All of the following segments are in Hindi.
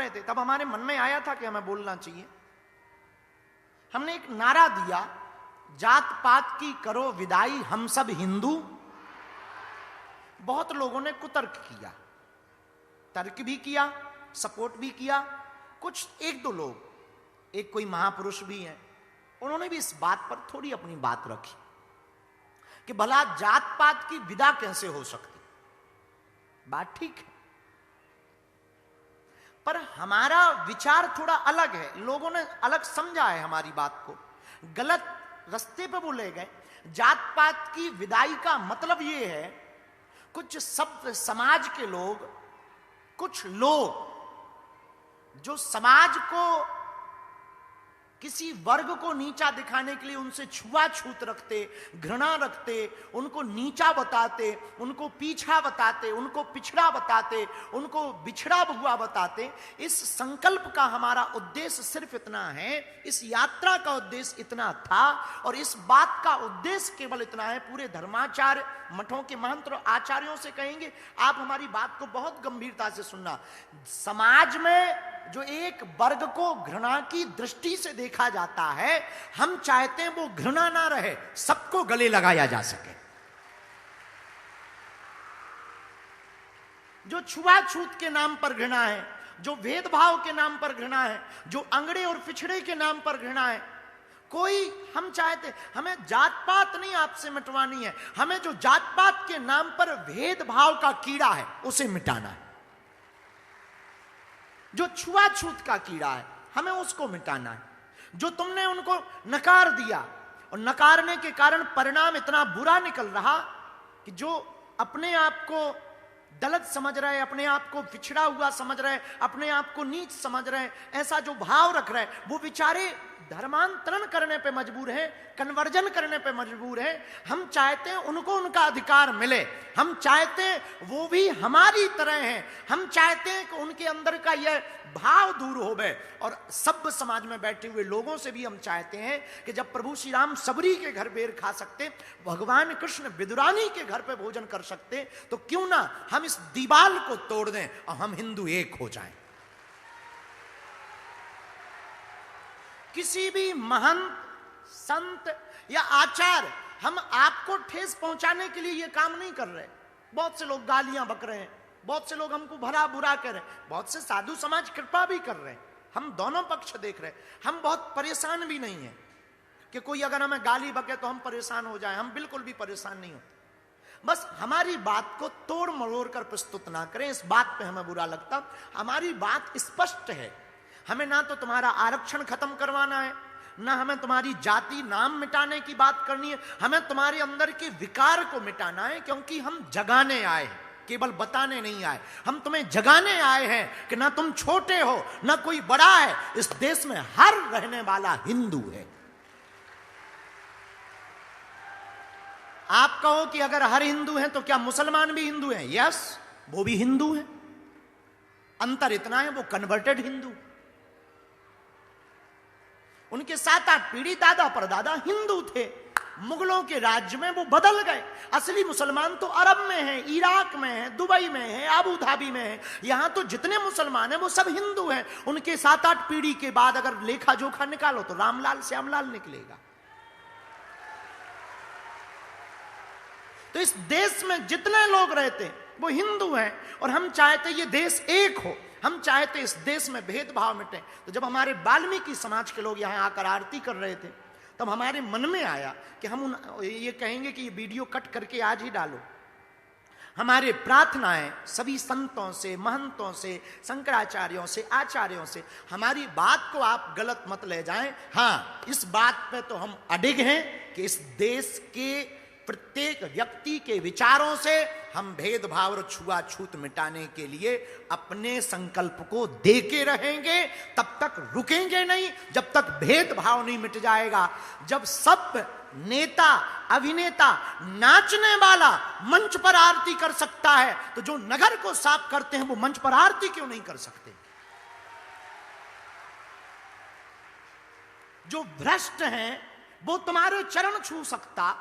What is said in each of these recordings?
रहे थे, तब हमारे मन में आया था कि हमें बोलना चाहिए। हमने एक नारा दिया, जात पात की करो विदाई, हम सब हिंदू। बहुत लोगों ने कुतर्क किया, तर्क भी किया, सपोर्ट भी किया। कुछ एक दो लोग, एक कोई महापुरुष भी हैं, उन्होंने भी इस बात पर थोड़ी अपनी बात रखी कि भला जात पात की विदा कैसे हो सकती। बात ठीक है, पर हमारा विचार थोड़ा अलग है। लोगों ने अलग समझा है हमारी बात को, गलत रास्ते पे वो ले गए। जात पात की विदाई का मतलब ये है, कुछ सब समाज के लोग, कुछ लोग जो समाज को, किसी वर्ग को नीचा दिखाने के लिए उनसे छुआछूत रखते, घृणा रखते, उनको नीचा बताते, उनको पीछा बताते, उनको पिछड़ा बताते, उनको बिछड़ा हुआ बताते। इस संकल्प का हमारा उद्देश्य सिर्फ इतना है, इस यात्रा का उद्देश्य इतना था, और इस बात का उद्देश्य केवल इतना है। पूरे धर्माचार्य, मठों के महंत और आचार्यों से कहेंगे, आप हमारी बात को बहुत गंभीरता से सुनना। समाज में जो एक वर्ग को घृणा की दृष्टि से देखा जाता है, हम चाहते हैं वो घृणा ना रहे, सबको गले लगाया जा सके। जो छुआछूत के नाम पर घृणा है, जो भेदभाव के नाम पर घृणा है, जो अंगड़े और पिछड़े के नाम पर घृणा है, कोई, हम चाहते, हमें जात पात नहीं आपसे मिटवानी है, हमें जो जात पात के नाम पर भेदभाव का कीड़ा है उसे मिटाना है। जो छुआछूत का कीड़ा है हमें उसको मिटाना है। जो तुमने उनको नकार दिया, और नकारने के कारण परिणाम इतना बुरा निकल रहा कि जो अपने आप को दलित समझ रहे, अपने आप को पिछड़ा हुआ समझ रहे, अपने आप को नीच समझ रहे, ऐसा जो भाव रख रहे, वो बेचारे धर्मांतरण करने पे मजबूर हैं, कन्वर्जन करने पे मजबूर हैं। हम चाहते हैं उनको उनका अधिकार मिले, हम चाहते हैं वो भी हमारी तरह हैं, हम चाहते हैं कि उनके अंदर का यह भाव दूर होवे। और सब समाज में बैठे हुए लोगों से भी हम चाहते हैं कि जब प्रभु श्री राम सबरी के घर बेर खा सकते, भगवान कृष्ण विदुरानी के घर पे भोजन कर सकते, तो क्यों ना हम इस दीवार को तोड़ दें और हम हिंदू एक हो जाएं। किसी भी महंत, संत या आचार्य, हम आपको ठेस पहुंचाने के लिए यह काम नहीं कर रहे। बहुत से लोग गालियां बक रहे हैं, बहुत से लोग हमको भला बुरा कह रहे हैं, बहुत से साधु समाज कृपा भी कर रहे हैं। हम दोनों पक्ष देख रहे हैं। हम बहुत परेशान भी नहीं है कि कोई अगर हमें गाली बके तो हम परेशान हो जाएं, हम बिल्कुल भी परेशान नहीं होते। बस हमारी बात को तोड़ मरोड़ कर प्रस्तुत ना करें, इस बात पे हमें बुरा लगता। हमारी बात स्पष्ट है, हमें ना तो तुम्हारा आरक्षण खत्म करवाना है, ना हमें तुम्हारी जाति नाम मिटाने की बात करनी है, हमें तुम्हारे अंदर के विकार को मिटाना है। क्योंकि हम जगाने आए हैं, केवल बताने नहीं आए। हम तुम्हें जगाने आए हैं कि ना तुम छोटे हो ना कोई बड़ा है, इस देश में हर रहने वाला हिंदू है। आप कहो कि अगर हर हिंदू है तो क्या मुसलमान भी हिंदू हैं? यस, वो भी हिंदू हैं। अंतर इतना है, वो कन्वर्टेड हिंदू, उनके 7-8 पीढ़ी दादा परदादा हिंदू थे। मुगलों के राज्य में वो बदल गए। असली मुसलमान तो अरब में है, इराक में है, दुबई में है, अबू धाबी में है। यहां तो जितने मुसलमान हैं वो सब हिंदू हैं। उनके 7-8 पीढ़ी के बाद अगर लेखा जोखा निकालो तो रामलाल श्यामलाल निकलेगा। तो इस देश में जितने लोग रहते हैं वो हिंदू हैं, और हम चाहते ये देश एक हो, हम चाहते इस देश में भेदभाव मिटे। तो जब हमारे वाल्मीकि समाज के लोग यहां आकर आरती कर रहे थे, तब हमारे मन में आया कि हम ये कहेंगे कि ये वीडियो कट करके आज ही डालो। हमारे प्रार्थनाएं सभी संतों से, महंतों से, शंकराचार्यों से, आचार्यों से, हमारी बात को आप गलत मत ले जाएं। हाँ, इस बात पे तो हम अडिग हैं कि इस देश के प्रत्येक व्यक्ति के विचारों से हम भेदभाव और छुआछूत मिटाने के लिए अपने संकल्प को देके रहेंगे। तब तक रुकेंगे नहीं जब तक भेदभाव नहीं मिट जाएगा। जब सब नेता, अभिनेता, नाचने वाला मंच पर आरती कर सकता है, तो जो नगर को साफ करते हैं वो मंच पर आरती क्यों नहीं कर सकते? जो भ्रष्ट हैं वो तुम्हारे चरण छू सकता,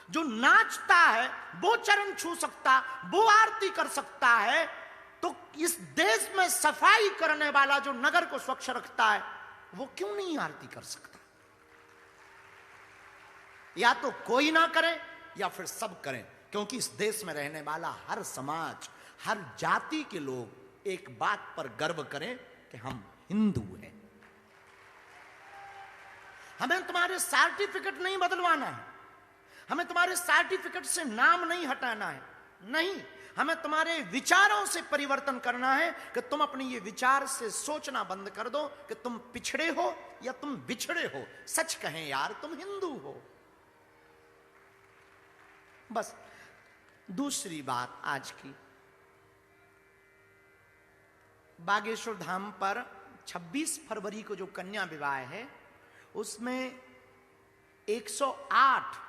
जो नाचता है वो चरण छू सकता, वो आरती कर सकता है, तो इस देश में सफाई करने वाला जो नगर को स्वच्छ रखता है वो क्यों नहीं आरती कर सकता? या तो कोई ना करे या फिर सब करें, क्योंकि इस देश में रहने वाला हर समाज, हर जाति के लोग एक बात पर गर्व करें कि हम हिंदू हैं। हमें तुम्हारे सर्टिफिकेट नहीं बदलवाना है, हमें तुम्हारे सर्टिफिकेट से नाम नहीं हटाना है, नहीं, हमें तुम्हारे विचारों से परिवर्तन करना है कि तुम अपने ये विचार से सोचना बंद कर दो कि तुम पिछड़े हो या तुम बिछड़े हो। सच कहें यार, तुम हिंदू हो। बस दूसरी बात आज की, बागेश्वर धाम पर 26 फरवरी को जो कन्या विवाह है उसमें 108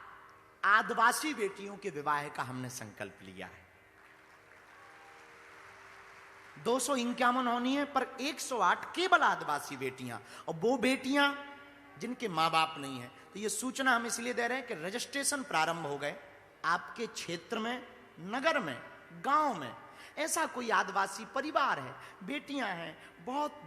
आदिवासी बेटियों के विवाह का हमने संकल्प लिया है। 251 होनी है पर 108 केवल आदिवासी बेटियां, और वो बेटियां जिनके मां बाप नहीं है। तो ये सूचना हम इसलिए दे रहे हैं कि रजिस्ट्रेशन प्रारंभ हो गए। आपके क्षेत्र में, नगर में, गांव में ऐसा कोई आदिवासी परिवार है, बेटियां हैं, बहुत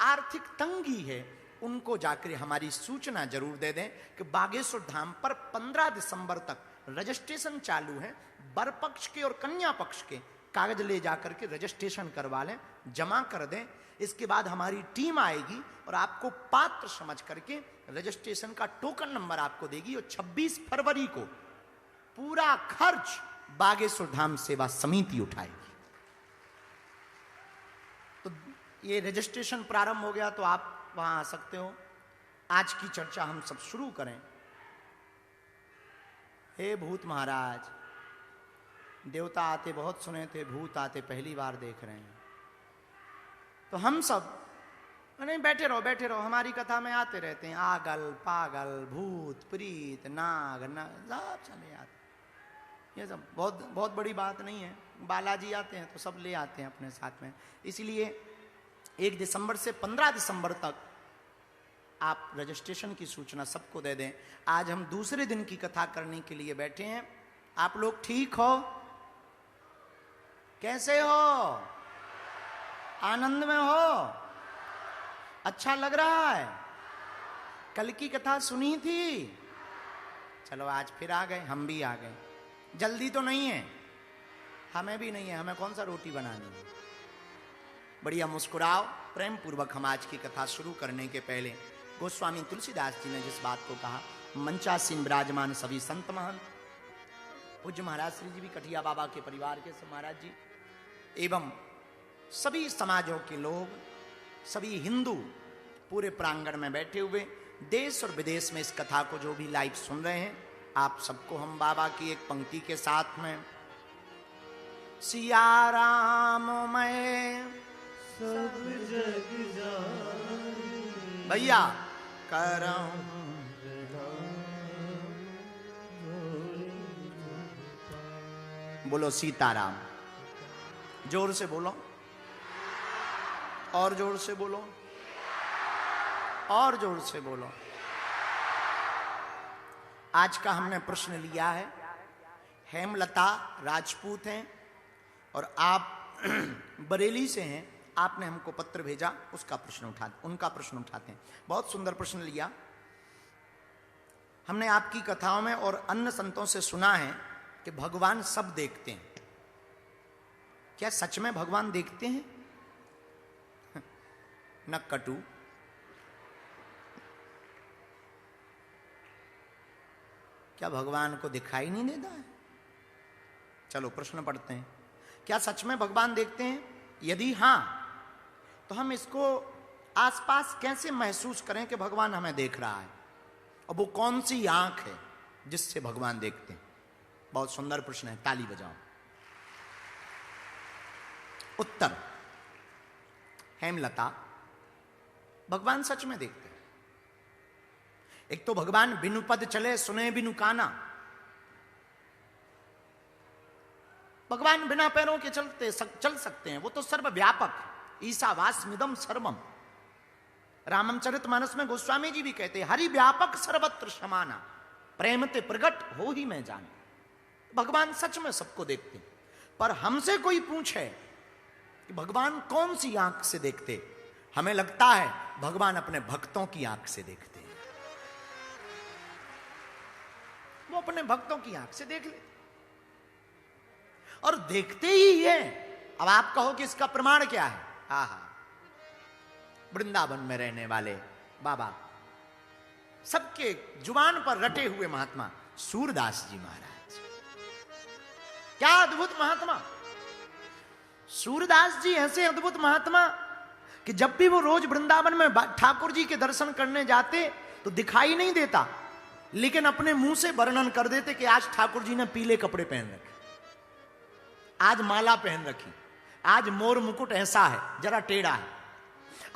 आर्थिक तंगी है, उनको जाकर हमारी सूचना जरूर दे दें कि बागेश्वर धाम पर 15 दिसंबर तक रजिस्ट्रेशन चालू है। वर पक्ष के और कन्या पक्ष के कागज ले जाकर के रजिस्ट्रेशन करवा लें, जमा कर दें। इसके बाद हमारी टीम आएगी और आपको पात्र समझ करके रजिस्ट्रेशन का टोकन नंबर आपको देगी, और 26 फरवरी को पूरा खर्च बागेश्वर धाम सेवा समिति उठाएगी। तो ये रजिस्ट्रेशन प्रारंभ हो गया तो आप वहां आ सकते हो। आज की चर्चा हम सब शुरू करें। हे भूत महाराज, देवता आते बहुत सुने थे, भूत आते पहली बार देख रहे हैं। तो हम सब नहीं, बैठे रहो बैठे रहो, हमारी कथा में आते रहते हैं आगल पागल भूत प्रीत नाग सब चले आते। ये सब बहुत बहुत बड़ी बात नहीं है। बालाजी आते हैं तो सब ले आते हैं अपने साथ में। इसलिए 1 दिसंबर से 15 दिसंबर तक आप रजिस्ट्रेशन की सूचना सबको दे दें। आज हम दूसरे दिन की कथा करने के लिए बैठे हैं। आप लोग ठीक हो? कैसे हो? आनंद में हो? अच्छा लग रहा है? कल की कथा सुनी थी? चलो आज फिर आ गए, हम भी आ गए। जल्दी तो नहीं है? हमें भी नहीं है, हमें कौन सा रोटी बनानी है। बढ़िया मुस्कुराओ। प्रेम पूर्वक हम आज की कथा शुरू करने के पहले गोस्वामी तुलसीदास जी ने जिस बात को कहा, मंचासीन विराजमान सभी संत महंत, पूज्य महाराज श्री जी भी कटिया बाबा के परिवार के सब महाराज जी एवं सभी समाजों के लोग, सभी हिंदू पूरे प्रांगण में बैठे हुए, देश और विदेश में इस कथा को जो भी लाइव सुन रहे हैं, आप सबको हम बाबा की एक पंक्ति के साथ में सिया राम मैं सब जग जान भैया करम बोलो सीताराम। जोर से बोलो, और जोर से बोलो, और जोर से बोलो। आज का हमने प्रश्न लिया है, हेमलता राजपूत हैं और आप बरेली से हैं। आपने हमको पत्र भेजा, उसका प्रश्न उनका प्रश्न उठाते हैं। बहुत सुंदर प्रश्न लिया। हमने आपकी कथाओं में और अन्य संतों से सुना है कि भगवान सब देखते हैं। क्या सच में भगवान देखते हैं? न कटु। क्या भगवान को दिखाई नहीं देता है? चलो प्रश्न पढ़ते हैं। क्या सच में भगवान देखते हैं? यदि हां, तो हम इसको आसपास कैसे महसूस करें कि भगवान हमें देख रहा है? और वो कौन सी आंख है जिससे भगवान देखते हैं? बहुत सुंदर प्रश्न है, ताली बजाओ। उत्तर, हेमलता, भगवान सच में देखते हैं। एक तो भगवान बिनु पद चले सुने बिनु काना। भगवान बिना पैरों के चल सकते हैं, वो तो सर्वव्यापक। ईशावास्मिदं सर्वम। रामचरितमानस में गोस्वामी जी भी कहते हैं, हरि व्यापक सर्वत्र समाना, प्रेम ते प्रगट हो ही मैं जान। भगवान सच में सबको देखते हैं। पर हमसे कोई पूछे कि भगवान कौन सी आंख से देखते? हमें लगता है भगवान अपने भक्तों की आंख से देखते हैं। वो अपने भक्तों की आंख से देख ले और देखते ही है। अब आप कहो कि इसका प्रमाण क्या है? आहा, वृंदावन में रहने वाले बाबा, सबके जुबान पर रटे हुए महात्मा सूरदास जी महाराज, क्या अद्भुत महात्मा! सूरदास जी ऐसे अद्भुत महात्मा कि जब भी वो रोज वृंदावन में ठाकुर जी के दर्शन करने जाते तो दिखाई नहीं देता, लेकिन अपने मुंह से वर्णन कर देते कि आज ठाकुर जी ने पीले कपड़े पहन रखे, आज माला पहन रखी, आज मोर मुकुट ऐसा है, जरा टेढ़ा है,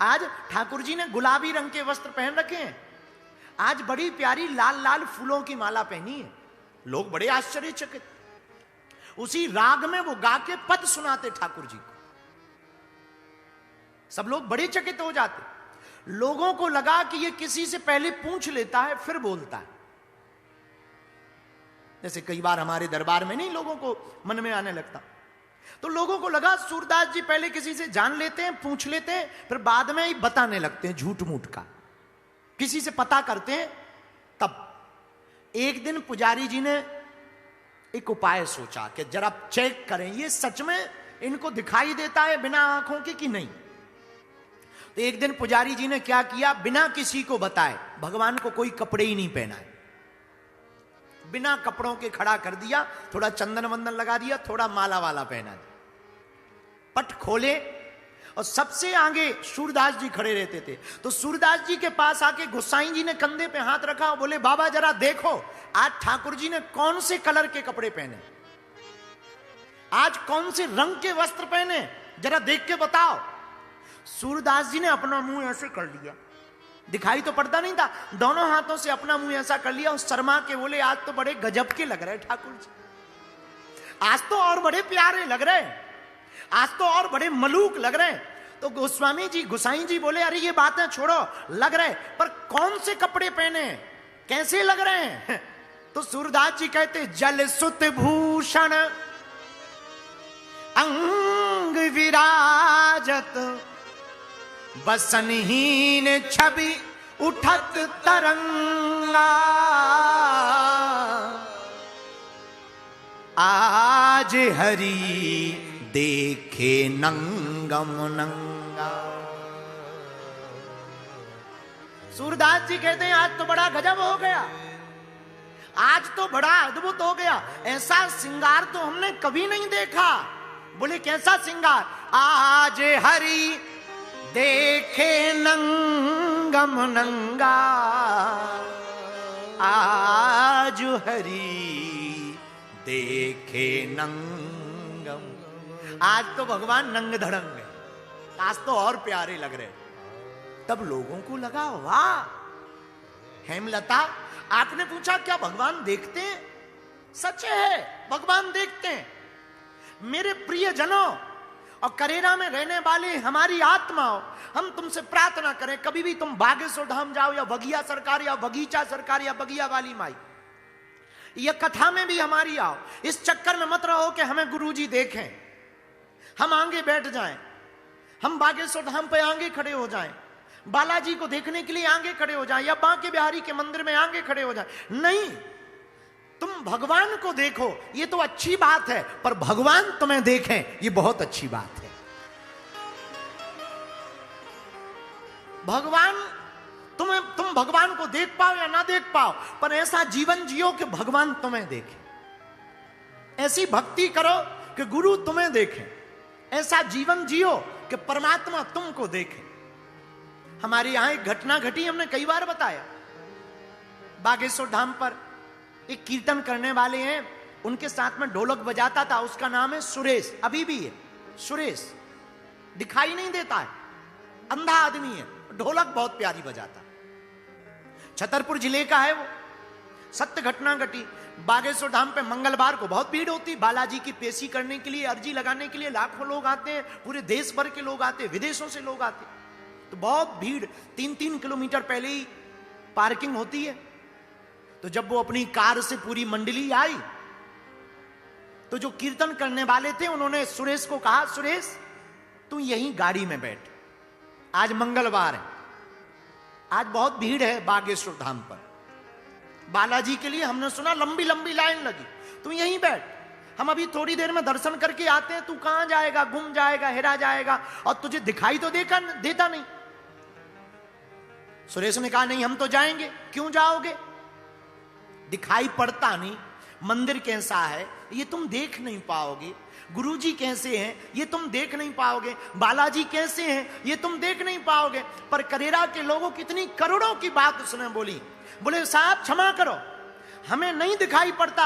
आज ठाकुर जी ने गुलाबी रंग के वस्त्र पहन रखे हैं, आज बड़ी प्यारी लाल लाल फूलों की माला पहनी है। लोग बड़े आश्चर्यचकित, उसी राग में वो गा के पद सुनाते ठाकुर जी को। सब लोग बड़े चकित हो जाते। लोगों को लगा कि ये किसी से पहले पूछ लेता है फिर बोलता है। जैसे कई बार हमारे दरबार में नहीं लोगों को मन में आने लगता, तो लोगों को लगा सूरदास जी पहले किसी से जान लेते हैं, पूछ लेते हैं, फिर बाद में ही बताने लगते हैं झूठ मूठ का, किसी से पता करते हैं। तब एक दिन पुजारी जी ने एक उपाय सोचा कि जरा चेक करें ये सच में इनको दिखाई देता है बिना आंखों के कि नहीं। तो एक दिन पुजारी जी ने क्या किया, बिना किसी को बताए भगवान को कोई कपड़े ही नहीं पहनाए, बिना कपड़ों के खड़ा कर दिया, थोड़ा चंदन वंदन लगा दिया, थोड़ा माला वाला पहना दिया, पट खोले और सबसे आगे सूरदास जी खड़े रहते थे। तो सूरदास जी के पास आके गोसाई जी ने कंधे पे हाथ रखा और बोले, बाबा जरा देखो आज ठाकुर जी ने कौन से कलर के कपड़े पहने, आज कौन से रंग के वस्त्र पहने, जरा देख के बताओ। सूरदास जी ने अपना मुंह ऐसे कर लिया, दिखाई तो पड़ता नहीं था, दोनों हाथों से अपना मुंह ऐसा कर लिया और शर्मा के बोले, आज तो बड़े गजब के लग रहे ठाकुर जी, आज तो और बड़े प्यारे लग रहे, आज तो और बड़े मलूक लग रहे। तो गोस्वामी जी गोसाई जी बोले, अरे ये बातें छोड़ो, लग रहे पर कौन से कपड़े पहने, कैसे लग रहे हैं? तो सूरदास जी कहते, जल सुत भूषण अंग विराजत, बसनहीन छवि उठत तरंगा, आज हरि देखे नंगम नंगा। सूरदास जी कहते हैं, आज तो बड़ा गजब हो गया, आज तो बड़ा अद्भुत हो गया, ऐसा श्रृंगार तो हमने कभी नहीं देखा। बोले कैसा श्रृंगार? आज हरि देखे नंगम नंगा, आज हरि देखे नंगम। आज तो भगवान नंग धड़ंग है, आज तो और प्यारे लग रहे। तब लोगों को लगा, वाह हेमलता, आपने पूछा क्या भगवान देखते हैं? सच है, भगवान देखते हैं। मेरे प्रिय जनों और करेरा में रहने वाले हमारी आत्माओं, हम तुमसे प्रार्थना करें, कभी भी तुम बागेश्वर धाम जाओ या बगिया सरकार या बगीचा सरकार या बगिया वाली माई, या कथा में भी हमारी आओ, इस चक्कर में मत रहो कि हमें गुरुजी देखें, हम आगे बैठ जाएं, हम बागेश्वर धाम पे आगे खड़े हो जाएं, बालाजी को देखने के लिए आगे खड़े हो जाएं, या बांके बिहारी के मंदिर में आगे खड़े हो जाएं। नहीं, तुम भगवान को देखो, ये तो अच्छी बात है, पर भगवान तुम्हें देखें ये बहुत अच्छी बात है। भगवान तुम भगवान को देख पाओ या ना देख पाओ, पर ऐसा जीवन जियो कि भगवान तुम्हें देखे, ऐसी भक्ति करो कि गुरु तुम्हें देखे, ऐसा जीवन जियो कि परमात्मा तुमको देखे। हमारे यहां एक घटना घटी, हमने कई बार बताया। बागेश्वर धाम पर एक कीर्तन करने वाले हैं, उनके साथ में ढोलक बजाता था, उसका नाम है सुरेश, अभी भी है सुरेश, दिखाई नहीं देता है, अंधा आदमी है, ढोलक बहुत प्यारी बजाता। छतरपुर जिले का है वो। सत्य घटना घटी, बागेश्वर धाम पे मंगलवार को बहुत भीड़ होती, बालाजी की पेशी करने के लिए, अर्जी लगाने के लिए लाखों लोग आते हैं, पूरे देश भर के लोग आते हैं, विदेशों से लोग आते हैं, तो बहुत भीड़, 3-3 किलोमीटर पहले ही पार्किंग होती है। तो जब वो अपनी कार से पूरी मंडली आई, तो जो कीर्तन करने वाले थे उन्होंने सुरेश को कहा, सुरेश तू यहीं गाड़ी में बैठ, आज मंगलवार है, आज बहुत भीड़ है बागेश्वर धाम पर, बालाजी के लिए हमने सुना लंबी लंबी लाइन लगी, तू यहीं बैठ, हम अभी थोड़ी देर में दर्शन करके आते हैं, तू कहां जाएगा, गुम जाएगा, हेरा जाएगा, और तुझे दिखाई तो देता नहीं। सुरेश ने कहा नहीं हम तो जाएंगे। क्यों जाओगे? दिखाई पड़ता नहीं, मंदिर कैसा है ये तुम देख नहीं पाओगे, गुरुजी कैसे हैं ये तुम देख नहीं पाओगे, बालाजी कैसे हैं ये तुम देख नहीं पाओगे। पर करेरा के लोगों की इतनी करोड़ों की बात उसने बोली, बोले साहब क्षमा करो, हमें नहीं दिखाई पड़ता,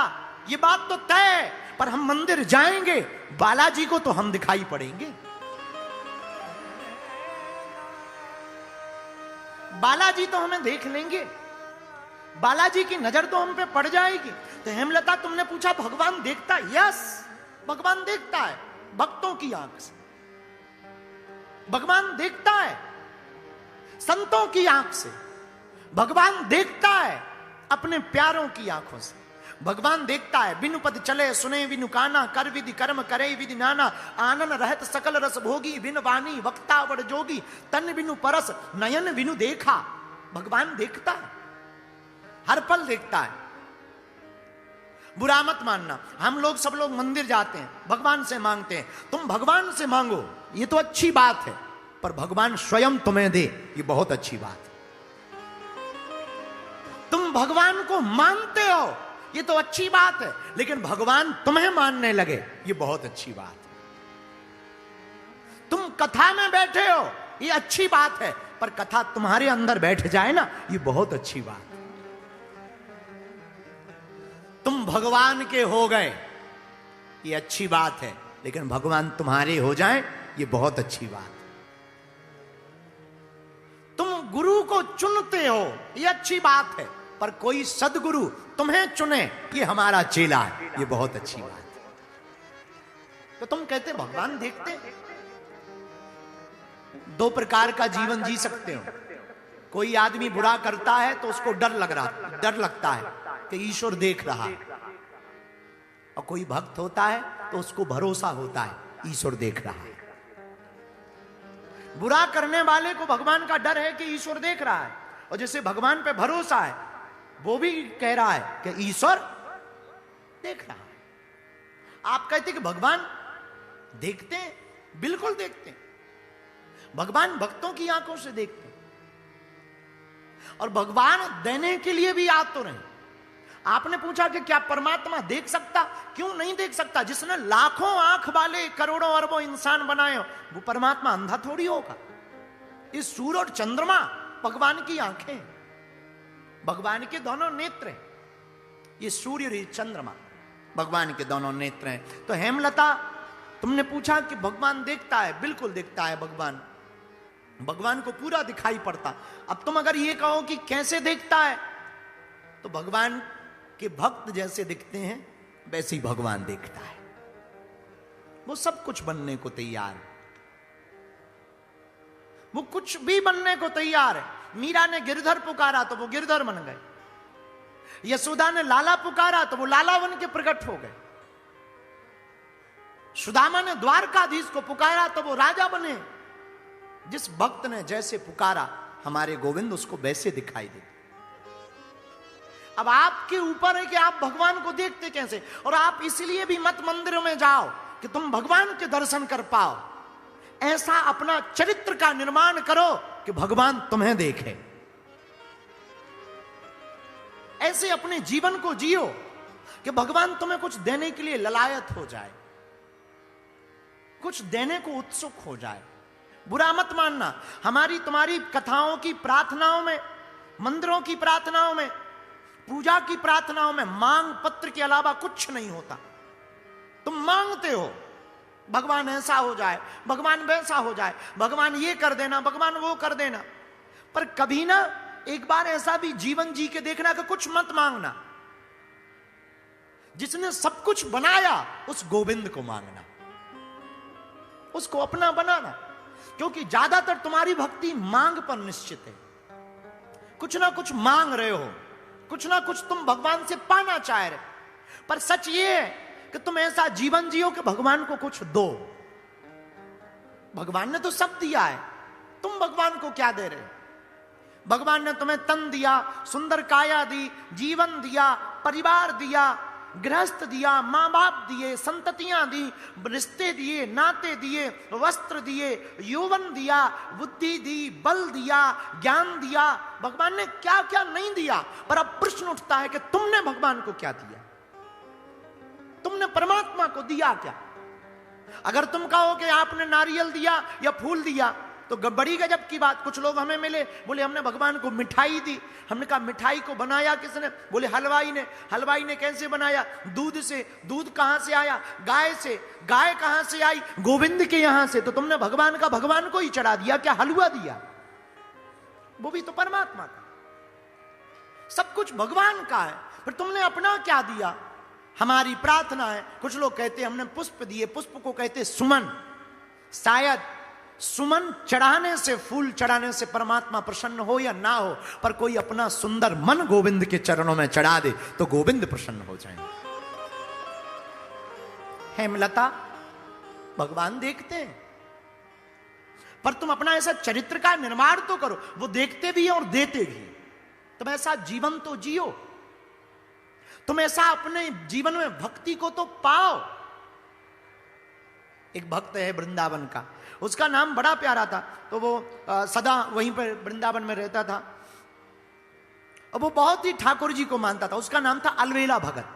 ये बात तो तय है, पर हम मंदिर जाएंगे, बालाजी को तो हम दिखाई पड़ेंगे, बालाजी तो हमें देख लेंगे, बालाजी की नजर तो हम पे पड़ जाएगी। तो हेमलता तुमने पूछा भगवान देखता है? यस, भगवान देखता है भक्तों की आंख से, भगवान देखता है संतों की आंख से, भगवान देखता है अपने प्यारों की आंखों से, भगवान देखता है बिनु पद चले सुने बिनु काना, कर विधि कर्म करे विधि नाना, आनन रहत सकल रस भोगी, बिन वाणी वक्ता वड जोगी, तन बिनु परस नयन बिनु देखा। भगवान देखता है, हर पल देखता है। बुरा मत मानना, हम लोग सब लोग मंदिर जाते हैं, भगवान से मांगते हैं, तुम भगवान से मांगो ये तो अच्छी बात है, पर भगवान स्वयं तुम्हें दे ये बहुत अच्छी बात है। तुम भगवान को मानते हो ये तो अच्छी बात है, लेकिन भगवान तुम्हें मानने लगे ये बहुत अच्छी बात है। तुम कथा में बैठे हो ये अच्छी बात है, पर कथा तुम्हारे अंदर बैठ जाए ना ये बहुत अच्छी बात है। तुम भगवान के हो गए ये अच्छी बात है, लेकिन भगवान तुम्हारे हो जाए ये बहुत अच्छी बात है। तुम गुरु को चुनते हो ये अच्छी बात है, पर कोई सदगुरु तुम्हें चुने ये हमारा चेला है ये बहुत अच्छी बात है। तो तुम कहते भगवान देखते, दो प्रकार का जीवन जी सकते हो। कोई आदमी बुरा करता है तो उसको डर लगता है कि ईश्वर देख रहा है, और कोई भक्त होता है तो उसको भरोसा होता है ईश्वर देख रहा है। बुरा करने वाले को भगवान का डर है कि ईश्वर देख रहा है, और जिसे भगवान पे भरोसा है वो भी कह रहा है कि ईश्वर देख रहा है। आप कहते कि भगवान देखते हैं, बिल्कुल देखते हैं, भगवान भक्तों की आंखों से देखते हैं, और भगवान देने के लिए भी याद तो रहे। आपने पूछा कि क्या परमात्मा देख सकता? क्यों नहीं देख सकता? जिसने लाखों आंख वाले करोड़ों अरबों इंसान बनाए हो वो परमात्मा अंधा थोड़ी होगा। इस सूर्य और चंद्रमा भगवान की आंखें, भगवान के दोनों नेत्र हैं, ये सूर्य और ये चंद्रमा भगवान के दोनों नेत्र हैं। तो हेमलता तुमने पूछा कि भगवान देखता है, बिल्कुल देखता है भगवान, भगवान को पूरा दिखाई पड़ता। अब तुम अगर ये कहो कि कैसे देखता है, तो भगवान के भक्त जैसे दिखते हैं वैसे ही भगवान देखता है। वो सब कुछ बनने को तैयार है, वो कुछ भी बनने को तैयार है। मीरा ने गिरधर पुकारा तो वो गिरधर बन गए, यशोदा ने लाला पुकारा तो वो लाला बन के प्रकट हो गए, सुदामा ने द्वारकाधीश को पुकारा तो वो राजा बने। जिस भक्त ने जैसे पुकारा हमारे गोविंद उसको वैसे दिखाई दे। अब आपके ऊपर है कि आप भगवान को देखते कैसे, और आप इसलिए भी मत मंदिरों में जाओ कि तुम भगवान के दर्शन कर पाओ। ऐसा अपना चरित्र का निर्माण करो कि भगवान तुम्हें देखे। ऐसे अपने जीवन को जियो कि भगवान तुम्हें कुछ देने के लिए ललायत हो जाए, कुछ देने को उत्सुक हो जाए। बुरा मत मानना, हमारी तुम्हारी कथाओं की प्रार्थनाओं में, मंदिरों की प्रार्थनाओं में, पूजा की प्रार्थनाओं में मांग पत्र के अलावा कुछ नहीं होता। तुम मांगते हो भगवान ऐसा हो जाए, भगवान वैसा हो जाए, भगवान ये कर देना, भगवान वो कर देना, पर कभी ना एक बार ऐसा भी जीवन जी के देखना कि कुछ मत मांगना। जिसने सब कुछ बनाया उस गोविंद को मांगना, उसको अपना बनाना, क्योंकि ज्यादातर तुम्हारी भक्ति मांग पर निश्चित है। कुछ ना कुछ मांग रहे हो, कुछ ना कुछ तुम भगवान से पाना चाह रहे, पर सच ये है कि तुम ऐसा जीवन जियो कि भगवान को कुछ दो। भगवान ने तो सब दिया है, तुम भगवान को क्या दे रहे हो? भगवान ने तुम्हें तन दिया, सुंदर काया दी, जीवन दिया, परिवार दिया, गृहस्थ दिया, मां बाप दिए, संततियां दी, रिश्ते दिए, नाते दिए, वस्त्र दिए, यौवन दिया, बुद्धि दी, बल दिया, ज्ञान दिया। भगवान ने क्या क्या नहीं दिया। पर अब प्रश्न उठता है कि तुमने भगवान को क्या दिया? तुमने परमात्मा को दिया क्या? अगर तुम कहो कि आपने नारियल दिया या फूल दिया तो बड़ी गजब की बात। कुछ लोग हमें मिले, बोले हमने भगवान को मिठाई दी। हमने कहा मिठाई को बनाया किसने? बोले हलवाई ने। हलवाई ने कैसे बनाया? दूध से। दूध कहां से आया? गाय से। गाय कहां से आई? गोविंद के यहां से। तो तुमने भगवान का भगवान को ही चढ़ा दिया क्या? हलवा दिया? वो भी तो परमात्मा का। सब कुछ भगवान का है, पर तुमने अपना क्या दिया? हमारी प्रार्थना है, कुछ लोग कहते हैं हमने पुष्प दिए। पुष्प को कहते सुमन। शायद सुमन चढ़ाने से, फूल चढ़ाने से परमात्मा प्रसन्न हो या ना हो, पर कोई अपना सुंदर मन गोविंद के चरणों में चढ़ा दे तो गोविंद प्रसन्न हो जाएंगे। हेमलता भगवान देखते हैं, पर तुम अपना ऐसा चरित्र का निर्माण तो करो। वो देखते भी हैं और देते भी हैं। तुम ऐसा जीवन तो जियो, तुम ऐसा अपने जीवन में भक्ति को तो पाओ। एक भक्त है वृंदावन का, उसका नाम बड़ा प्यारा था। तो वो सदा वहीं पर वृंदावन में रहता था और वो बहुत ही ठाकुर जी को मानता था। उसका नाम था अलवेला भगत।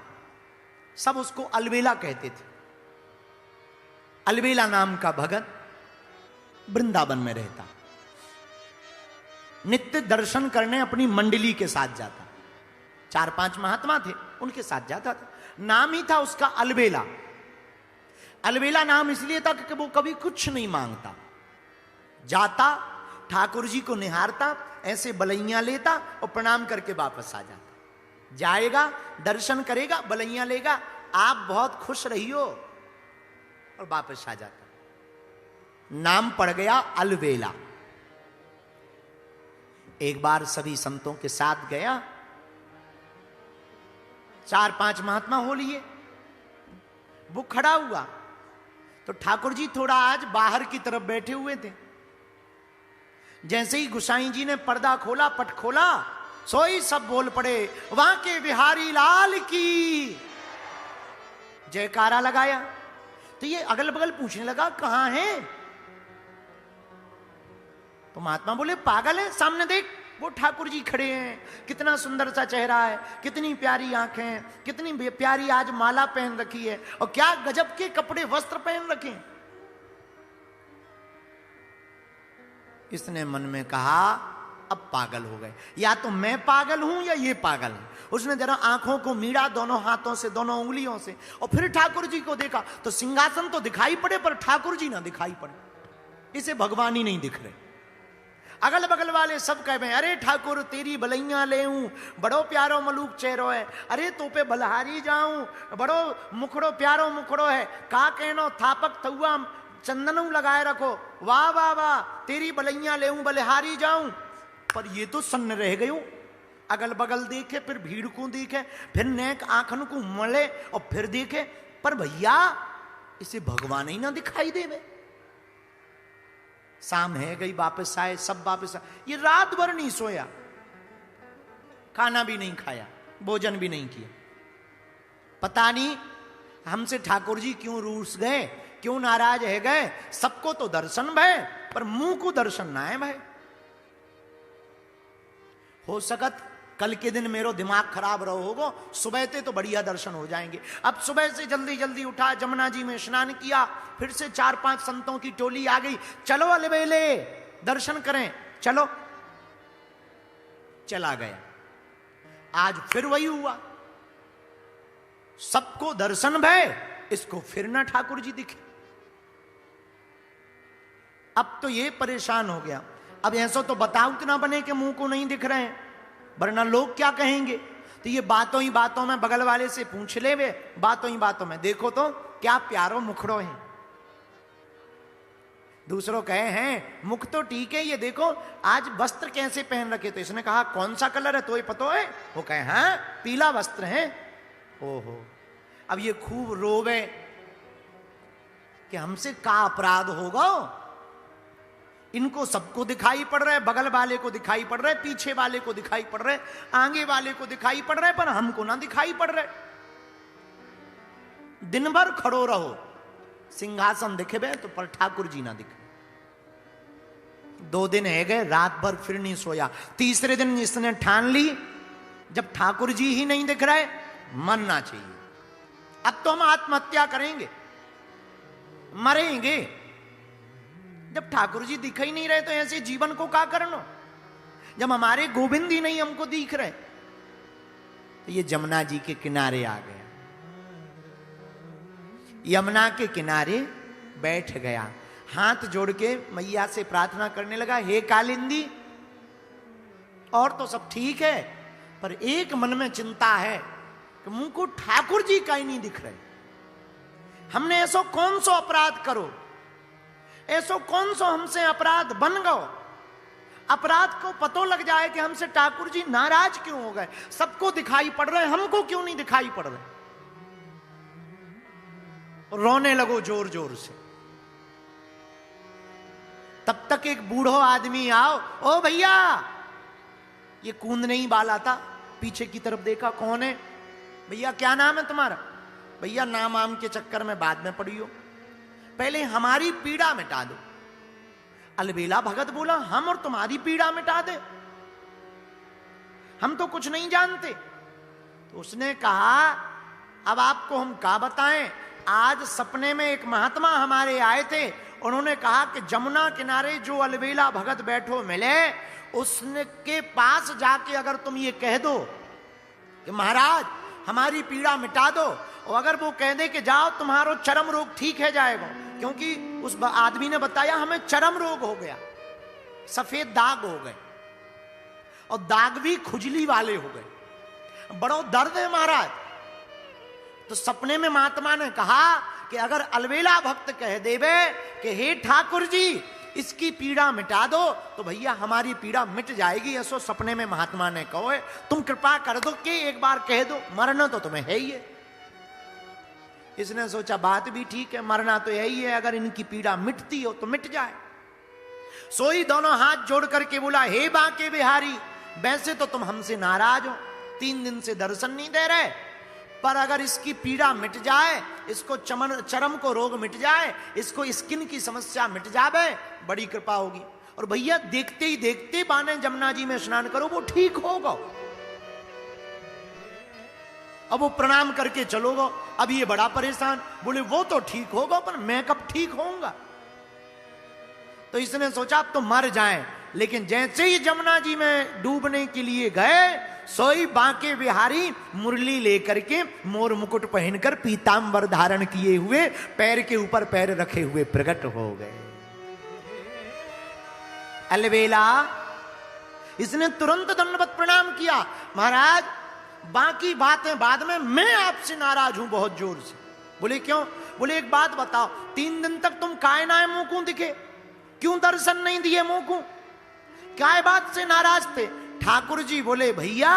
सब उसको अलवेला कहते थे। अलवेला नाम का भगत वृंदावन में रहता, नित्य दर्शन करने अपनी मंडली के साथ जाता। 4-5 महात्मा थे, उनके साथ जाता था। नाम ही था उसका अलवेला। अलवेला नाम इसलिए था कि वो कभी कुछ नहीं मांगता। जाता, ठाकुर जी को निहारता, ऐसे बलैया लेता और प्रणाम करके वापस आ जाता। जाएगा, दर्शन करेगा, बलैया लेगा, आप बहुत खुश रहियो, और वापस आ जाता। नाम पड़ गया अलवेला। एक बार सभी संतों के साथ गया, 4-5 महात्मा हो लिए। वो खड़ा हुआ तो ठाकुर जी थोड़ा आज बाहर की तरफ बैठे हुए थे। जैसे ही गुसाई जी ने पर्दा खोला, पट खोला, सोई सब बोल पड़े, वहां के बिहारी लाल की जयकारा लगाया। तो ये अगल बगल पूछने लगा कहां है? तो महात्मा बोले पागल है, सामने देख, वो ठाकुर जी खड़े हैं। कितना सुंदर सा चेहरा है, कितनी प्यारी आंखें, कितनी प्यारी आज माला पहन रखी है, और क्या गजब के कपड़े वस्त्र पहन रखे। इसने मन में कहा अब पागल हो गए, या तो मैं पागल हूं या ये पागल है। उसने जरा आंखों को मीड़ा दोनों हाथों से, दोनों उंगलियों से, और फिर ठाकुर जी को देखा तो सिंहासन तो दिखाई पड़े पर ठाकुर जी ना दिखाई पड़े। इसे भगवान ही नहीं दिख रहे। अगल बगल वाले सब कह रहे, अरे ठाकुर तेरी बलैया ले हूं, बड़ो प्यारो मलूक चेहरो है, अरे तो पे बलहारी जाऊं, बड़ो मुखड़ो प्यारो मुखड़ो है, का कहनो थापक थुआ चंदनू लगाए रखो, वाह वाह वाह तेरी बलैया ले हूं, बलहारी जाऊं। पर ये तो सन्न रह गयो। अगल बगल देखे, फिर भीड़ को देखे, फिर नेक आंखन को मले, और फिर देखे, पर भैया इसे भगवान ही ना दिखाई देवे। शाम है गई, वापस आए, सब वापस आए। ये रात भर नहीं सोया, खाना भी नहीं खाया, भोजन भी नहीं किया। पता नहीं हमसे ठाकुर जी क्यों रूस गए, क्यों नाराज है गए। सबको तो दर्शन भय, पर मुंह को दर्शन ना है भाई। हो सकत कल के दिन मेरो दिमाग खराब रहो होगो, सुबह से तो बढ़िया दर्शन हो जाएंगे। अब सुबह से जल्दी जल्दी उठा, जमुना जी में स्नान किया, फिर से 4-5 संतों की टोली आ गई, चलो अलवेले दर्शन करें, चलो। चला गया। आज फिर वही हुआ, सबको दर्शन भय, इसको फिर ना ठाकुर जी दिखे। अब तो ये परेशान हो गया। अब ऐसा तो बताओ इतना बने कि मुंह को नहीं दिख रहे हैं, वरना लोग क्या कहेंगे। तो ये बातों ही बातों में बगल वाले से पूछ ले वे, बातों ही बातों में, देखो तो क्या प्यारो मुखड़ो है। दूसरों कहे हैं मुख तो ठीक है, ये देखो आज वस्त्र कैसे पहन रखे। तो इसने कहा कौन सा कलर है, तो ये पता है। वो कहे हाँ पीला वस्त्र है। ओहो, अब ये खूब रोवे कि हमसे का अपराध होगा, इनको सबको दिखाई पड़ रहा है, बगल वाले को दिखाई पड़ रहा है, पीछे वाले को दिखाई पड़ रहा है, आगे वाले को दिखाई पड़ रहा है, पर हमको ना दिखाई पड़ रहा है। दिन भर खड़ो रहो, सिंहासन दिखे बे तो पर ठाकुर जी ना दिखे। 2 दिन है गए, रात भर फिर नहीं सोया। तीसरे दिन इसने ठान ली, जब ठाकुर जी ही नहीं दिख रहे, मरना चाहिए, अब तो हम आत्महत्या करेंगे, मरेंगे। जब ठाकुर जी दिख ही नहीं रहे तो ऐसे जीवन को क्या करना। जब हमारे गोविंद ही नहीं हमको दिख रहे, तो ये जमुना जी के किनारे आ गया, यमुना के किनारे बैठ गया, हाथ जोड़ के मैया से प्रार्थना करने लगा, हे कालिंदी, और तो सब ठीक है, पर एक मन में चिंता है कि मुझको ठाकुर जी का ही नहीं दिख रहे। हमने ऐसो कौन सो अपराध करो, ऐसो कौन सो हमसे अपराध बन गो, अपराध को पतो लग जाए कि हमसे ठाकुर जी नाराज क्यों हो गए। सबको दिखाई पड़ रहे, हमको क्यों नहीं दिखाई पड़ रहे। रोने लगो जोर जोर से। तब तक एक बूढ़ो आदमी आओ, ओ भैया, ये कूदने ही वाला था, पीछे की तरफ देखा, कौन है भैया, क्या नाम है तुम्हारा। भैया नाम आम के चक्कर में बाद में पड़ी हो, पहले हमारी पीड़ा मिटा दो। अलबेला भगत बोला, हम और तुम्हारी पीड़ा मिटा दे, हम तो कुछ नहीं जानते। तो उसने कहा, अब आपको हम क्या बताएं, आज सपने में एक महात्मा हमारे आए थे, उन्होंने कहा कि जमुना किनारे जो अलबेला भगत बैठो मिले, उसके पास जाके अगर तुम ये कह दो कि महाराज हमारी पीड़ा मिटा दो, और अगर वो कह दे कि जाओ तुम्हारो चरम रोग ठीक है जाएगा, क्योंकि उस आदमी ने बताया हमें चरम रोग हो गया, सफेद दाग हो गए, और दाग भी खुजली वाले हो गए, बड़ो दर्द है महाराज। तो सपने में महात्मा ने कहा कि अगर अलबेला भक्त कह देवे कि हे ठाकुर जी इसकी पीड़ा मिटा दो, तो भैया हमारी पीड़ा मिट जाएगी। ऐसो सपने में महात्मा ने कहो, तुम कृपा कर दो कि एक बार कह दो, मरना तो तुम्हें है ही है। इसने सोचा बात भी ठीक है, मरना तो यही है, अगर इनकी पीड़ा मिटती हो तो मिट जाए। सोई दोनों हाथ जोड़ करके बोला, हे बांके बिहारी, वैसे तो तुम हमसे नाराज हो, 3 दिन से दर्शन नहीं दे रहे, पर अगर इसकी पीड़ा मिट जाए, इसको चरम को रोग मिट जाए, इसको स्किन की समस्या मिट जाए, बड़ी कृपा होगी। और भैया देखते ही देखते बाने जमुना जी में स्नान करो, वो ठीक होगा। अब वो प्रणाम करके चलोगे, अब ये बड़ा परेशान, बोले वो तो ठीक होगा, पर मैं कब ठीक होऊंगा। तो इसने सोचा अब तो मर जाएं, लेकिन जैसे ही जमुना जी में डूबने के लिए गए, सोई बांके बिहारी मुरली लेकर के मोर मुकुट पहनकर पीतांबर धारण किए हुए, पैर के ऊपर पैर रखे हुए प्रकट हो गए। अलबेला, इसने तुरंत दंडवत प्रणाम किया, महाराज बाकी बातें बाद में, मैं आपसे नाराज हूं बहुत जोर से। बोले क्यों। बोले एक बात बताओ, 3 दिन तक तुम काय ना मुंह को दिखे, क्यों दर्शन नहीं दिए मुंह को, क्या बात से नाराज थे। ठाकुर जी बोले, भैया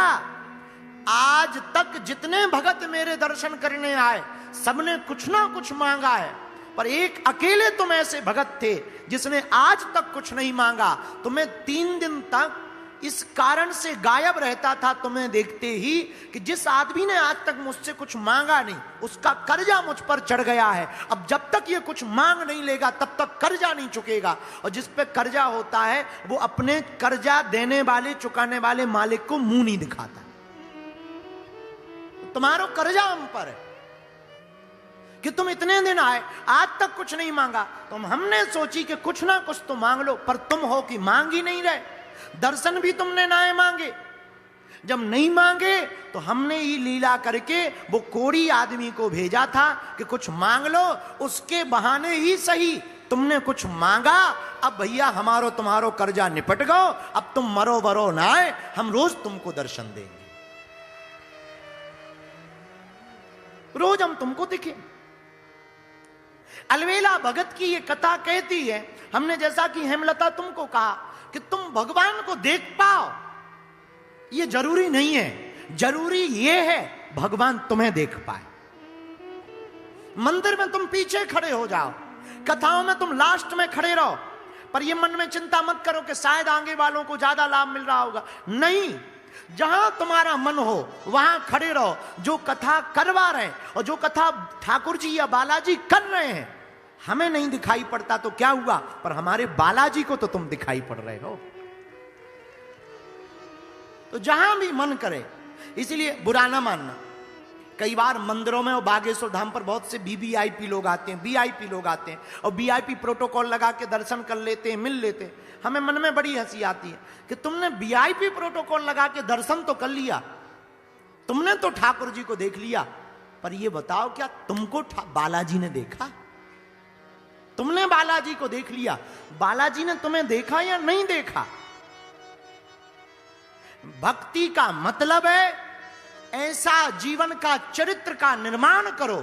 आज तक जितने भगत मेरे दर्शन करने आए, सबने कुछ ना कुछ मांगा है, पर एक अकेले तुम ऐसे भगत थे जिसने आज तक कुछ नहीं मांगा। तो मैं 3 दिन तक इस कारण से गायब रहता था तुम्हें देखते ही, कि जिस आदमी ने आज तक मुझसे कुछ मांगा नहीं, उसका कर्जा मुझ पर चढ़ गया है। अब जब तक ये कुछ मांग नहीं लेगा तब तक कर्जा नहीं चुकेगा, और जिस पे कर्जा होता है वो अपने कर्जा देने वाले, चुकाने वाले मालिक को मुंह नहीं दिखाता। तुम्हारा कर्जा हम पर है कि तुम इतने दिन आए, आज तक कुछ नहीं मांगा। तुम हमने सोची कि कुछ ना कुछ तो मांग लो, पर तुम हो कि मांग ही नहीं रहे। दर्शन भी तुमने ना मांगे, जब नहीं मांगे तो हमने ही लीला करके वो कोड़ी आदमी को भेजा था कि कुछ मांग लो, उसके बहाने ही सही तुमने कुछ मांगा। अब भैया हमारो तुम्हारो कर्जा निपट गो, अब तुम मरो बरो ना आए, हम रोज तुमको दर्शन देंगे, रोज हम तुमको दिखे। अलबेला भगत की ये कथा कहती है, हमने जैसा कि हेमलता तुमको कहा कि तुम भगवान को देख पाओ, ये जरूरी नहीं है, जरूरी ये है भगवान तुम्हें देख पाए। मंदिर में तुम पीछे खड़े हो जाओ, कथाओं में तुम लास्ट में खड़े रहो, पर ये मन में चिंता मत करो कि शायद आगे वालों को ज्यादा लाभ मिल रहा होगा। नहीं, जहां तुम्हारा मन हो वहां खड़े रहो। जो कथा करवा रहे हैं और जो कथा ठाकुर जी या बालाजी कर रहे हैं, हमें नहीं दिखाई पड़ता तो क्या हुआ, पर हमारे बालाजी को तो तुम दिखाई पड़ रहे हो। तो जहां भी मन करे, इसलिए बुरा ना मानना। कई बार मंदिरों में और बागेश्वर धाम पर बहुत से वीवीआईपी लोग आते हैं, वीआईपी लोग आते हैं और वीआईपी प्रोटोकॉल लगा के दर्शन कर लेते हैं, मिल लेते हैं। हमें मन में बड़ी हंसी आती है कि तुमने वीआईपी प्रोटोकॉल लगा के दर्शन तो कर लिया, तुमने तो ठाकुर जी को देख लिया, पर यह बताओ क्या तुमको बालाजी ने देखा? तुमने बालाजी को देख लिया, बालाजी ने तुम्हें देखा या नहीं देखा? भक्ति का मतलब है ऐसा जीवन का चरित्र का निर्माण करो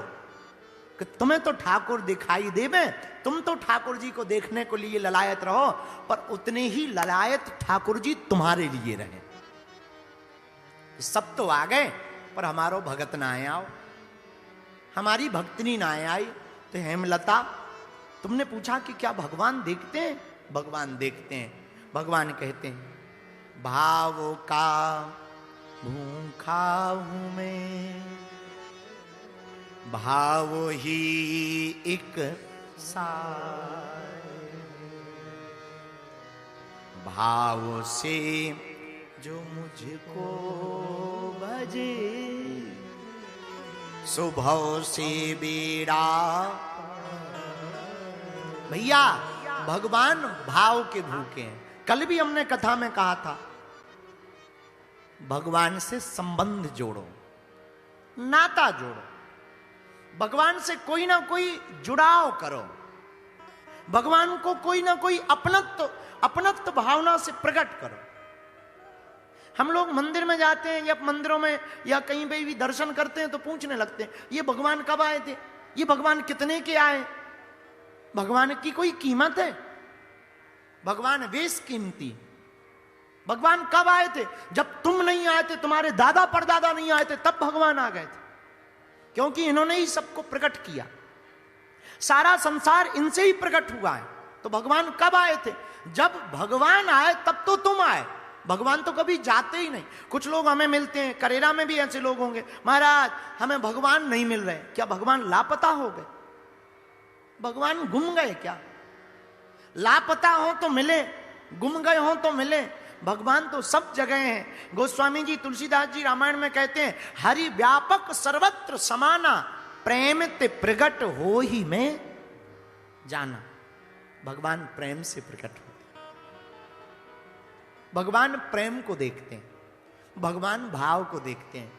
कि तुम्हें तो ठाकुर दिखाई देवे, तुम तो ठाकुर जी को देखने को लिए ललायत रहो, पर उतने ही ललायत ठाकुर जी तुम्हारे लिए रहे। सब तो आ गए पर हमारो भगत ना आए आओ, हमारी भक्तनी ना आई। तो हेमलता, तुमने पूछा कि क्या भगवान देखते हैं? भगवान देखते हैं। भगवान कहते हैं, भाव का भूखा हूं मैं, भाव ही एक सार, भाव से जो मुझको भजे, सुभव से बेड़ा। भैया, भगवान भाव के भूखे हैं। कल भी हमने कथा में कहा था, भगवान से संबंध जोड़ो, नाता जोड़ो, भगवान से कोई ना कोई जुड़ाव करो, भगवान को कोई ना कोई अपनत्व भावना से प्रकट करो। हम लोग मंदिर में जाते हैं या मंदिरों में या कहीं पे भी दर्शन करते हैं तो पूछने लगते हैं, ये भगवान कब आए थे, ये भगवान कितने के आए? भगवान की कोई कीमत है? भगवान वेश कीमती। भगवान कब आए थे? जब तुम नहीं आए थे, तुम्हारे दादा परदादा नहीं आए थे, तब भगवान आ गए थे, क्योंकि इन्होंने ही सबको प्रकट किया। सारा संसार इनसे ही प्रकट हुआ है। तो भगवान कब आए थे? जब भगवान आए तब तो तुम आए। भगवान तो कभी जाते ही नहीं। कुछ लोग हमें मिलते हैं, करेरा में भी ऐसे लोग होंगे, महाराज हमें भगवान नहीं मिल रहे। क्या भगवान लापता हो गए? भगवान गुम गए क्या? लापता हो तो मिले, गुम गए हो तो मिले। भगवान तो सब जगह हैं। गोस्वामी जी, तुलसीदास जी रामायण में कहते हैं, हरि व्यापक सर्वत्र समाना, प्रेम ते प्रकट हो ही में जाना। भगवान प्रेम से प्रकट होते हैं। भगवान प्रेम को देखते हैं, भगवान भाव को देखते हैं।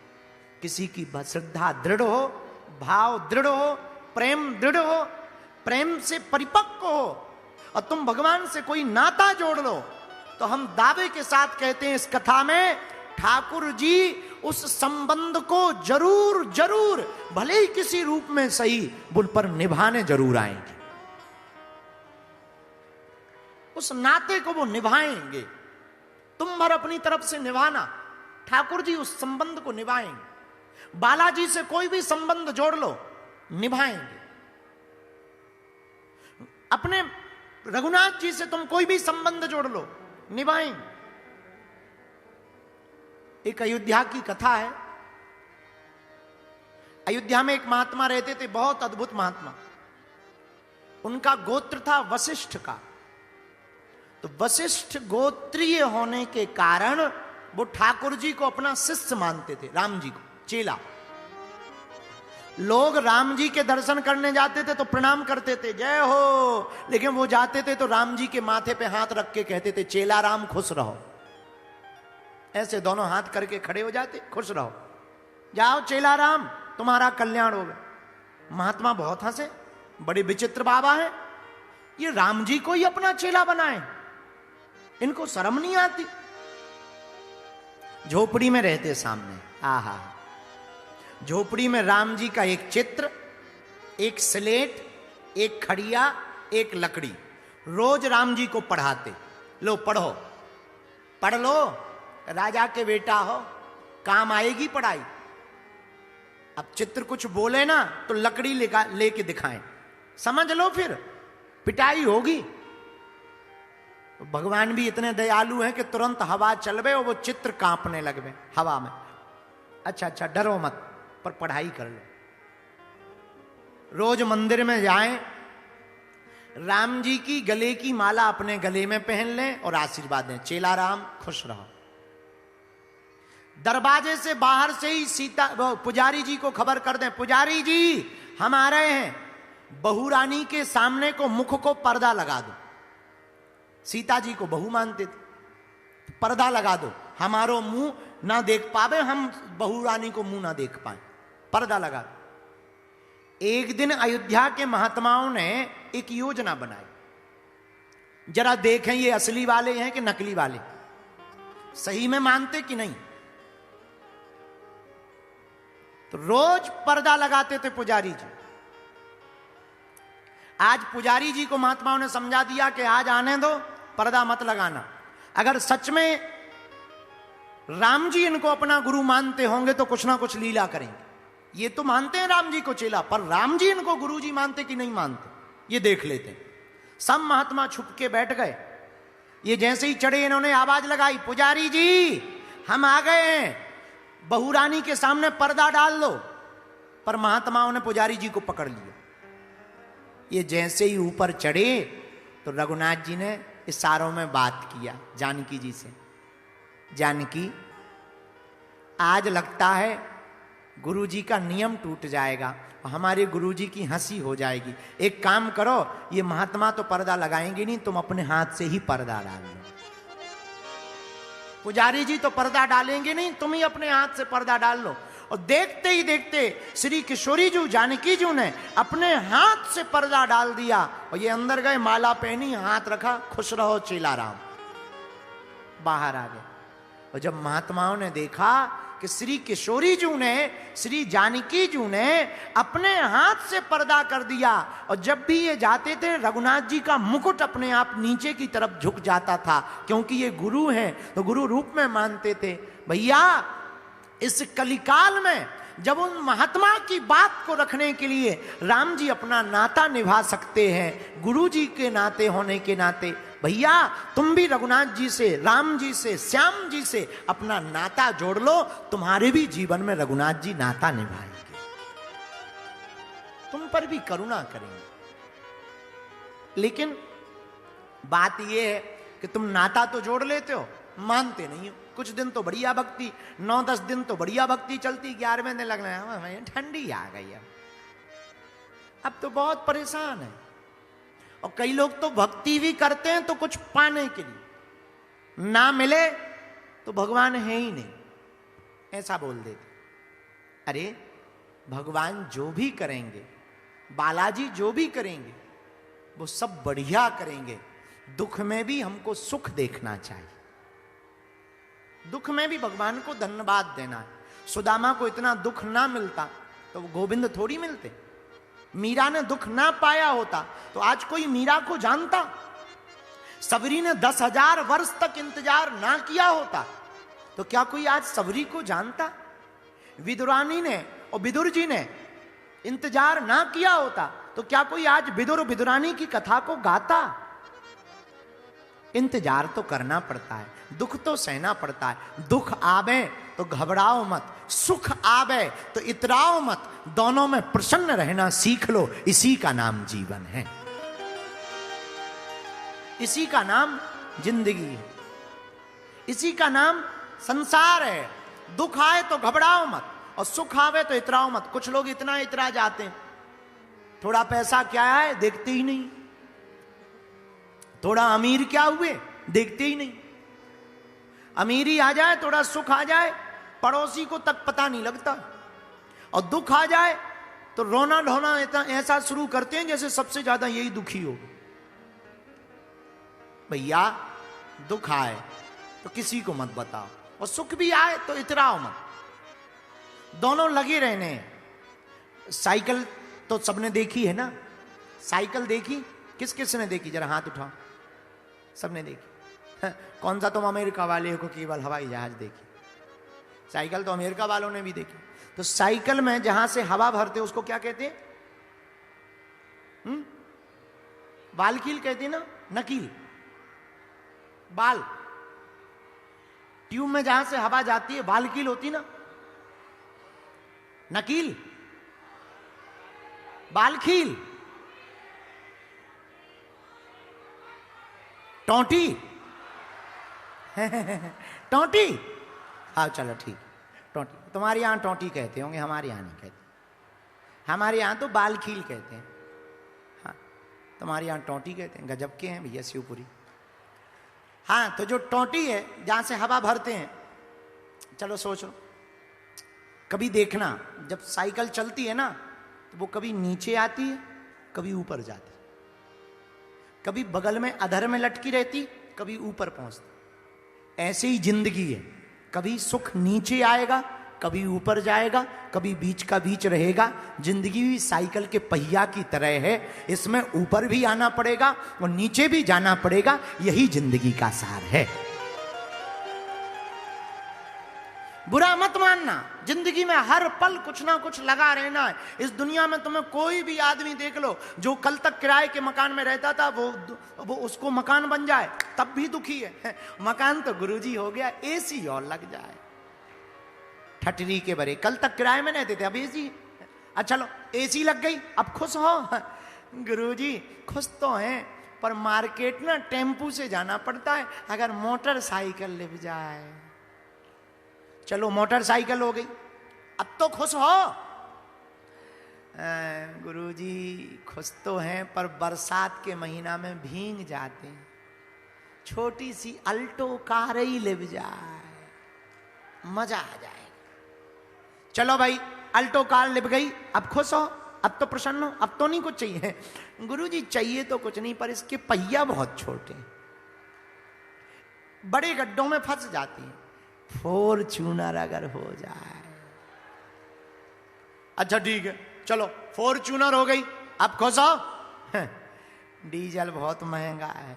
किसी की श्रद्धा दृढ़ हो, भाव दृढ़ हो, प्रेम दृढ़ हो, प्रेम से परिपक्व हो और तुम भगवान से कोई नाता जोड़ लो, तो हम दावे के साथ कहते हैं इस कथा में, ठाकुर जी उस संबंध को जरूर जरूर, भले ही किसी रूप में सही, बुल पर निभाने जरूर आएंगे। उस नाते को वो निभाएंगे। तुम भर अपनी तरफ से निभाना, ठाकुर जी उस संबंध को निभाएंगे। बालाजी से कोई भी संबंध जोड़ लो, निभाएंगे। अपने रघुनाथ जी से तुम कोई भी संबंध जोड़ लो, निभाएंगे। एक अयोध्या की कथा है। अयोध्या में एक महात्मा रहते थे, बहुत अद्भुत महात्मा। उनका गोत्र था वशिष्ठ का। तो वशिष्ठ गोत्रीय होने के कारण वो ठाकुर जी को अपना शिष्य मानते थे, राम जी को चेला। लोग राम जी के दर्शन करने जाते थे तो प्रणाम करते थे, जय हो, लेकिन वो जाते थे तो राम जी के माथे पे हाथ रख के कहते थे, चेला राम खुश रहो। ऐसे दोनों हाथ करके खड़े हो जाते, खुश रहो, जाओ चेला राम, तुम्हारा कल्याण होगा। महात्मा बहुत हंसे, बड़े विचित्र बाबा हैं, ये राम जी को ही अपना चेला बनाए, इनको शर्म नहीं आती। झोपड़ी में रहते सामने, आहा, झोपड़ी में राम जी का एक चित्र, एक स्लेट, एक खड़िया, एक लकड़ी। रोज राम जी को पढ़ाते, लो पढ़ो, पढ़ लो, राजा के बेटा हो, काम आएगी पढ़ाई। अब चित्र कुछ बोले ना तो लकड़ी लेके दिखाएं, समझ लो, फिर पिटाई होगी। भगवान भी इतने दयालु हैं कि तुरंत हवा चलवे और वो चित्र कांपने लगवे हवा में। अच्छा अच्छा डरो मत, पर पढ़ाई कर लो। रोज मंदिर में जाएं, राम जी की गले की माला अपने गले में पहन लें और आशीर्वाद दें, चेला राम खुश रहो। दरवाजे से बाहर से ही पुजारी जी को खबर कर दें, पुजारी जी हम आ रहे हैं, बहू रानी के सामने को मुख को पर्दा लगा दो। सीता जी को बहू मानते थे, पर्दा लगा दो, हमारो मुंह ना देख पावे, हम बहू रानी को मुंह ना देख पाए, पर्दा लगा दो। एक दिन अयोध्या के महात्माओं ने एक योजना बनाई, जरा देखें ये असली वाले हैं कि नकली वाले, सही में मानते कि नहीं। तो रोज पर्दा लगाते थे पुजारी जी। आज पुजारी जी को महात्माओं ने समझा दिया कि आज आने दो, पर्दा मत लगाना। अगर सच में राम जी इनको अपना गुरु मानते होंगे तो कुछ ना कुछ लीला करेंगे। ये तो मानते हैं राम जी को चेला, पर राम जी इनको गुरु जी मानते कि नहीं मानते, ये देख लेते हैं। सब महात्मा छुप के बैठ गए। ये जैसे ही चढ़े इन्होंने आवाज लगाई, पुजारी जी हम आ गए हैं, बहू रानी के सामने पर्दा डाल दो। पर महात्माओं ने पुजारी जी को पकड़ लिया। ये जैसे ही ऊपर चढ़े तो रघुनाथ जी ने इशारों में बात किया जानकी जी से, जानकी आज लगता है गुरुजी का नियम टूट जाएगा और हमारे गुरुजी की हंसी हो जाएगी। एक काम करो, ये महात्मा तो पर्दा लगाएंगे नहीं, तुम अपने हाथ से ही पर्दा डाल लो। पुजारी जी तो पर्दा डालेंगे नहीं, तुम ही अपने हाथ से पर्दा डाल लो। और देखते ही देखते श्री किशोरी जी जानकी जी ने अपने हाथ से पर्दा डाल दिया और ये अंदर गए, माला पहनी, हाथ रखा, खुश रहो चेला राम, बाहर आ गए। और जब महात्माओं ने देखा कि श्री किशोरी जी ने, श्री जानकी जी ने अपने हाथ से पर्दा कर दिया, और जब भी ये जाते थे रघुनाथ जी का मुकुट अपने आप नीचे की तरफ झुक जाता था, क्योंकि ये गुरु हैं तो गुरु रूप में मानते थे। भैया इस कलिकाल में जब उन महात्मा की बात को रखने के लिए राम जी अपना नाता निभा सकते हैं, गुरु जी के नाते होने के नाते, भैया तुम भी रघुनाथ जी से, राम जी से, श्याम जी से अपना नाता जोड़ लो, तुम्हारे भी जीवन में रघुनाथ जी नाता निभाएंगे, तुम पर भी करुणा करेंगे। लेकिन बात यह है कि तुम नाता तो जोड़ लेते हो, मानते नहीं हो। कुछ दिन तो बढ़िया भक्ति, 9-10 दिन तो बढ़िया भक्ति चलती, 11वें दिन लगना है ठंडी आ गई, अब तो बहुत परेशान है। और कई लोग तो भक्ति भी करते हैं तो कुछ पाने के लिए, ना मिले तो भगवान है ही नहीं, ऐसा बोल देते। अरे भगवान जो भी करेंगे, बालाजी जो भी करेंगे, वो सब बढ़िया करेंगे। दुख में भी हमको सुख देखना चाहिए, दुख में भी भगवान को धन्यवाद देना है। सुदामा को इतना दुख ना मिलता तो वो गोविंद थोड़ी मिलते। मीरा ने दुख ना पाया होता तो आज कोई मीरा को जानता। सबरी ने 10,000 वर्ष तक इंतजार ना किया होता तो क्या कोई आज सबरी को जानता। विदुरानी ने और विदुर जी ने इंतजार ना किया होता तो क्या कोई आज विदुर विदुरानी की कथा को गाता। इंतजार तो करना पड़ता है, दुख तो सहना पड़ता है। दुख आवे तो घबराओ मत, सुख आवे तो इतराओ मत, दोनों में प्रसन्न रहना सीख लो। इसी का नाम जीवन है, इसी का नाम जिंदगी है, इसी का नाम संसार है। दुख आए तो घबराओ मत और सुख आवे तो इतराओ मत। कुछ लोग इतना इतरा जाते हैं, थोड़ा पैसा क्या है देखते ही नहीं, थोड़ा अमीर क्या हुए देखते ही नहीं। अमीरी आ जाए, थोड़ा सुख आ जाए, पड़ोसी को तक पता नहीं लगता, और दुख आ जाए तो रोना ढोना ऐसा शुरू करते हैं जैसे सबसे ज्यादा यही दुखी हो। भैया दुख आए तो किसी को मत बताओ, और सुख भी आए तो इतराओ मत, दोनों लगे रहने हैं। साइकिल तो सबने देखी है ना, साइकिल देखी, किस किस ने देखी, जरा हाथ उठाओ। सबने देखी। कौन सा तुम अमेरिका वाले हो केवल हवाई जहाज देखी, साइकिल तो अमेरिका वालों ने भी देखी। तो साइकिल में जहां से हवा भरते उसको क्या कहते हैं? बालकील कहते हैं ना, नकील। बाल, ट्यूब में जहां से हवा जाती है बाल कील होती ना, नकील, बाल खील, टोंटी टोंटी, हाँ चलो ठीक, टोंटी। तुम्हारे यहां टोंटी कहते होंगे, हमारे यहां नहीं कहते, हमारे यहां तो बाल खील कहते हैं। हाँ, तुम्हारे यहां टोंटी कहते हैं। गजब के हैं भैया शिवपुरी। हाँ, तो जो टोंटी है जहां से हवा भरते हैं, चलो सोच लो, कभी देखना जब साइकिल चलती है ना तो वो कभी नीचे आती है, कभी ऊपर जाती, कभी बगल में अधर में लटकी रहती, कभी ऊपर पहुंचती। ऐसे ही जिंदगी है, कभी सुख नीचे आएगा, कभी ऊपर जाएगा, कभी बीच का बीच रहेगा। जिंदगी भी साइकिल के पहिया की तरह है, इसमें ऊपर भी आना पड़ेगा और नीचे भी जाना पड़ेगा। यही जिंदगी का सार है। बुरा मत मानना, जिंदगी में हर पल कुछ ना कुछ लगा रहना है। इस दुनिया में तुम्हें कोई भी आदमी देख लो जो कल तक किराए के मकान में रहता था, वो उसको मकान बन जाए तब भी दुखी है। मकान तो गुरुजी हो गया, एसी और लग जाए, ठटरी के बरे। कल तक किराए में रहते थे, अब एसी। अच्छा चलो एसी लग गई, अब खुश हो? गुरुजी खुश तो हैं, पर मार्केट ना टेम्पू से जाना पड़ता है, अगर मोटरसाइकिल ले जाए। चलो मोटरसाइकिल हो गई, अब तो खुश हो? गुरुजी खुश तो हैं, पर बरसात के महीना में भीग जाते हैं। छोटी सी अल्टो कार ही ले जाए, मजा आ जाएगा। चलो भाई अल्टो कार लिप गई, अब खुश हो? अब तो प्रसन्न हो? अब तो नहीं कुछ चाहिए? गुरुजी चाहिए तो कुछ नहीं, पर इसके पहिया बहुत छोटे, बड़े गड्ढों में फंस जाती है। फॉर्च्यूनर अगर हो जाए। अच्छा ठीक है, चलो फॉर्च्यूनर हो गई, अब खुश हो? डीजल बहुत महंगा है,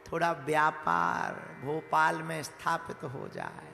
थोड़ा व्यापार भोपाल में स्थापित हो जाए,